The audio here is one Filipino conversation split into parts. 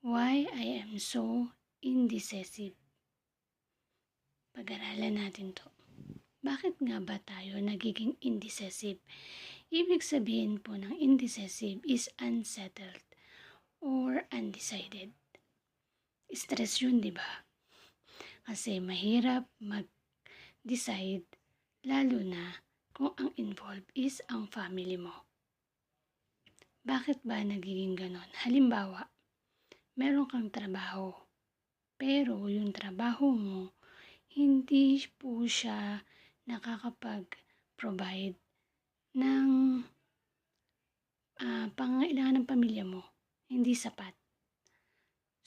Why I am so indecisive. Pag-aralan natin to. Bakit nga ba tayo nagiging indecisive? Ibig sabihin po ng indecisive is unsettled or undecided. Stress yun, di ba? Kasi mahirap mag-decide lalo na kung ang involved is ang family mo. Bakit ba nagiging ganon? Halimbawa, meron kang trabaho, pero yung trabaho mo, hindi po siya nakakapag-provide ng pangangailangan ng pamilya mo. Hindi sapat.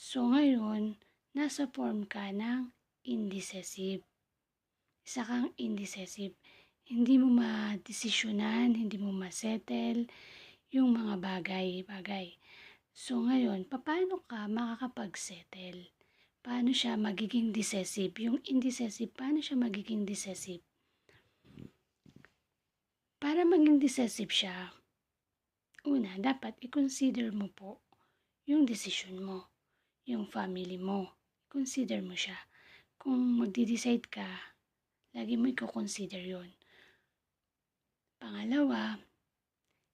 So ngayon, nasa form ka ng indecisive. Isa kang indecisive. Hindi mo ma-desisyonan, hindi mo ma-settle yung mga bagay. So ngayon, paano ka makakapag-settle? Paano siya magiging decisive? Yung indecisive, paano siya magiging decisive? Para maging decisive siya, una, dapat i-consider mo po yung decision mo, yung family mo. Consider mo siya. Kung magde-decide ka, lagi mo i-consider yon. Pangalawa,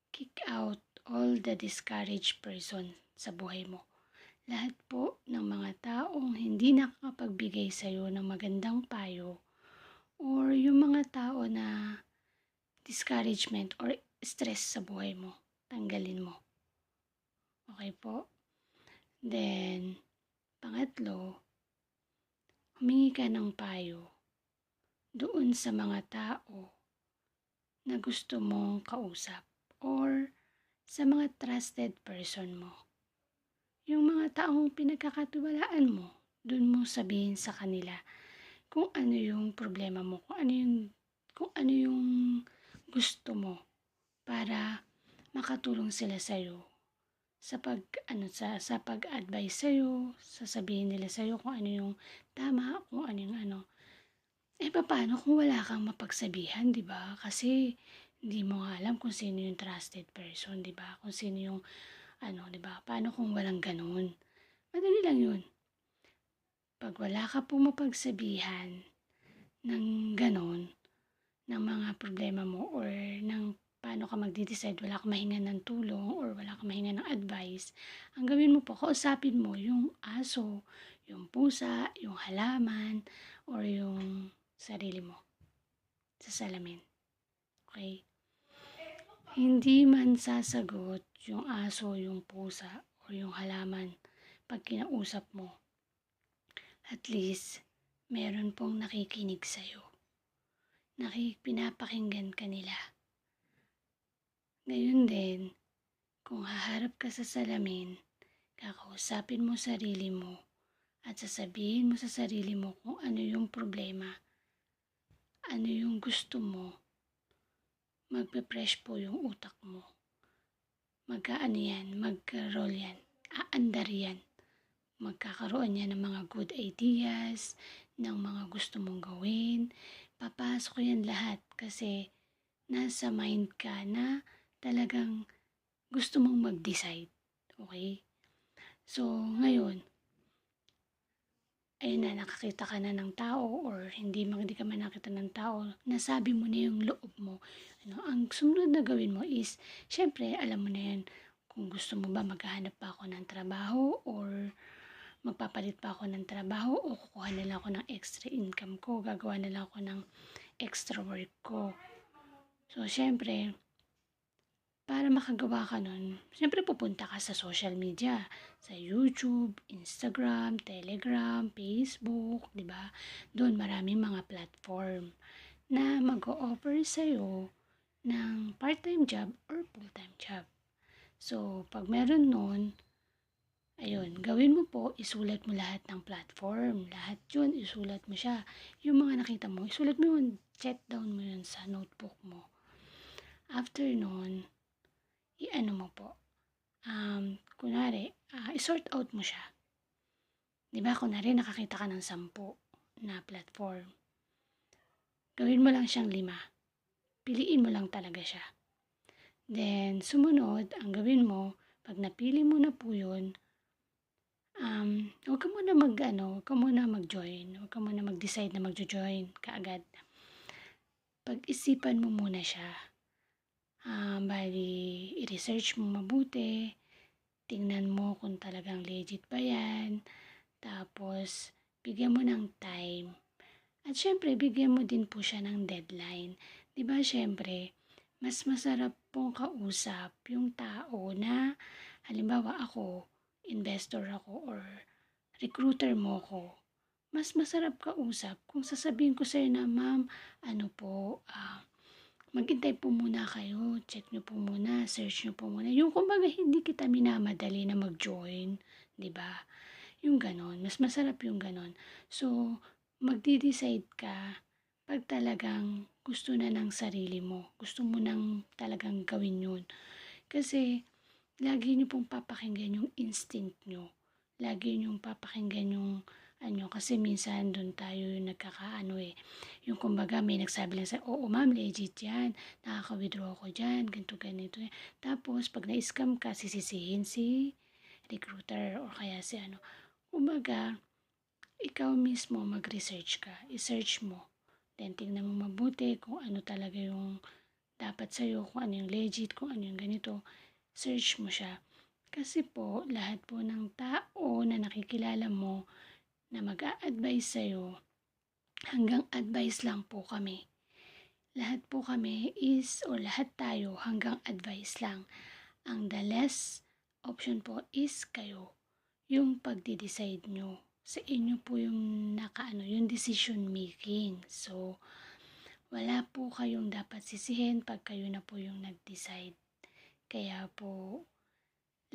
kick out all the discouraged person sa buhay mo. Lahat po ng mga taong hindi nakakapagbigay sa'yo ng magandang payo or yung mga tao na discouragement or stress sa buhay mo, tanggalin mo. Okay po? Then, pangatlo, humingi ka ng payo doon sa mga tao na gusto mong kausap or sa mga trusted person mo. Yung mga taong pinagkakatiwalaan mo, doon mo sabihin sa kanila kung ano yung problema mo, kung ano yung gusto mo para makatulong sila sa iyo sa pag-advise sa iyo, sasabihin nila sa iyo kung ano yung tama, kung ano yung ano. Paano kung wala kang mapagsabihan, 'di ba? Kasi hindi mo nga alam kung sino yung trusted person, 'di ba? Kung sino yung 'di ba? Paano kung walang ganoon? Madali lang 'yun. Pag wala ka pong mapagsabihan ng ganoon, ng mga problema mo or ng paano ka magde-decide, wala kang mahingan ng tulong or wala kang mahingan ng advice, ang gawin mo po, kausapin mo yung aso, yung pusa, yung halaman, or yung sarili mo sa salamin. Okay? Hindi man sasagot yung aso, yung pusa, o yung halaman pag kinausap mo. At least, meron pong nakikinig sa'yo. Pinapakinggan ka nila. Ngayon din, kung haharap ka sa salamin, kakausapin mo sarili mo at sasabihin mo sa sarili mo kung ano yung problema, ano yung gusto mo, magpe-fresh po yung utak mo. Magka-roll yan, aandar yan. Magkakaroon yan ng mga good ideas, ng mga gusto mong gawin. Papasok yan lahat kasi nasa mind ka na talagang gusto mong mag-decide. Okay? So, ngayon, ayun na, nakakita ka na ng tao or hindi ka man nakita ng tao, nasabi mo na yung loob mo. Ang sumunod na gawin mo is, syempre, alam mo na yan kung gusto mo ba maghahanap pa ako ng trabaho or magpapalit pa ako ng trabaho o kukuha na lang ako ng extra income ko, gagawa na lang ako ng extra work ko. So, syempre, para makagawa ka nun, syempre pupunta ka sa social media, sa YouTube, Instagram, Telegram, Facebook, di ba? Doon maraming mga platform na mag-o-offer sa'yo ng part-time job or full-time job. So, pag meron nun, ayun, gawin mo po, isulat mo lahat ng platform. Lahat yun, isulat mo siya. Yung mga nakita mo, isulat mo yun, jot down mo yun sa notebook mo. After nun, i-ano mo po, kunwari, i-sort out mo siya. Diba, kunwari, nakakita ka ng 10 na platform. Gawin mo lang siyang 5. Piliin mo lang talaga siya. Then, sumunod, ang gawin mo, pag napili mo na po yun, huwag ka muna mag-join. Huwag ka muna mag-decide na magjo-join kaagad. Pag-isipan mo muna siya. Bali, i-research mo mabuti. Tingnan mo kung talagang legit ba yan. Tapos, bigyan mo ng time. At syempre, bigyan mo din po siya ng deadline. 'Di ba syempre, mas masarap pong kausap yung tao na, halimbawa ako, investor ako or recruiter mo ko. Mas masarap kausap kung sasabihin ko sa'yo na, ma'am, ano po, maghintay po muna kayo, check nyo po muna, search nyo po muna. Yung kumbaga hindi kita minamadali na mag-join, 'di ba? Yung ganon, mas masarap yung ganon. So, magde-decide ka pag talagang gusto na ng sarili mo. Gusto mo nang talagang gawin yun. Kasi, lagi nyo pong papakinggan yung instinct nyo. Lagi nyo papakinggan yung kasi minsan doon tayo yung nagkakaano yung kumbaga may nagsabi lang sa, oo ma'am, legit yan, nakaka-withdraw ako dyan, ganito, ganito. Tapos, pag na-scam ka, sisisihin si recruiter or kaya si kumbaga, ikaw mismo mag-research ka, i-search mo. Then, tingnan mo mabuti kung ano talaga yung dapat sa'yo, kung ano yung legit, kung ano yung ganito. Search mo siya. Kasi po, lahat po ng tao na nakikilala mo na mag-a-advise sa'yo, hanggang advice lang po kami. Lahat po kami or lahat tayo hanggang advice lang. Ang the less option po is kayo. Yung pagde-decide nyo. Sa inyo po yung yung decision making. So, wala po kayong dapat sisihin pag kayo na po yung nag-decide. Kaya po,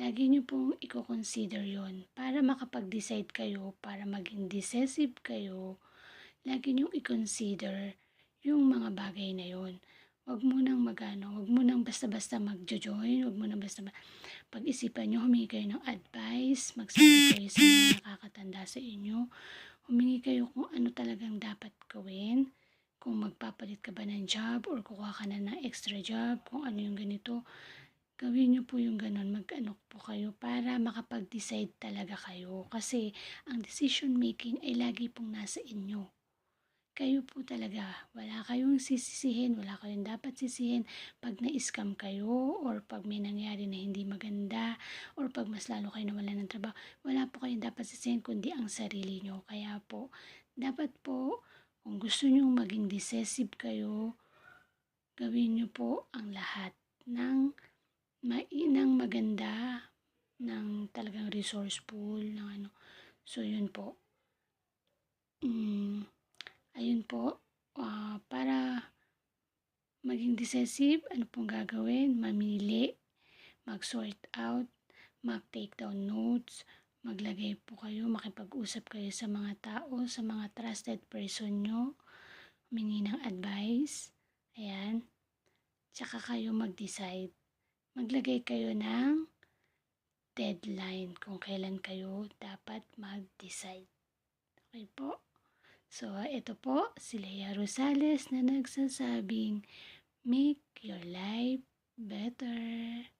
lagi nyo pong i-consider yon para makapag-decide kayo, para maging decisive kayo. Lagi nyo i-consider yung mga bagay na yon. Huwag mo nang huwag mo nang basta-basta mag-join, huwag mo nang basta pag-isipan nyo, humingi kayo ng advice, magsabi kayo sa mga nakakatanda sa inyo, humingi kayo kung ano talagang dapat gawin, kung magpapalit ka ba ng job or kukuha ka na ng extra job, kung ano yung ganito, gawin nyo po yung ganon, po kayo para makapag-decide talaga kayo. Kasi ang decision making ay lagi pong nasa inyo. Kayo po talaga, wala kayong sisisihin, wala kayong dapat sisihin pag na-scam kayo or pag may nangyari na hindi maganda or pag mas lalo kayo nawalan ng trabaho. Wala po kayong dapat sisihin kundi ang sarili nyo. Kaya po, dapat po, kung gusto nyo maging decisive kayo, gawin nyo po ang lahat ng maganda, ng talagang resourceful, ng So, yun po. Ayun po, para maging decisive, ano pong gagawin? Mamili, mag-sort out, mag-take down notes, maglagay po kayo, makipag-usap kayo sa mga tao, sa mga trusted person nyo, humingi ng advice, ayan, tsaka kayo mag-decide. Maglagay kayo ng deadline kung kailan kayo dapat mag-decide. Okay po? So, ito po, si Lea Rosales na nagsasabing, make your life better.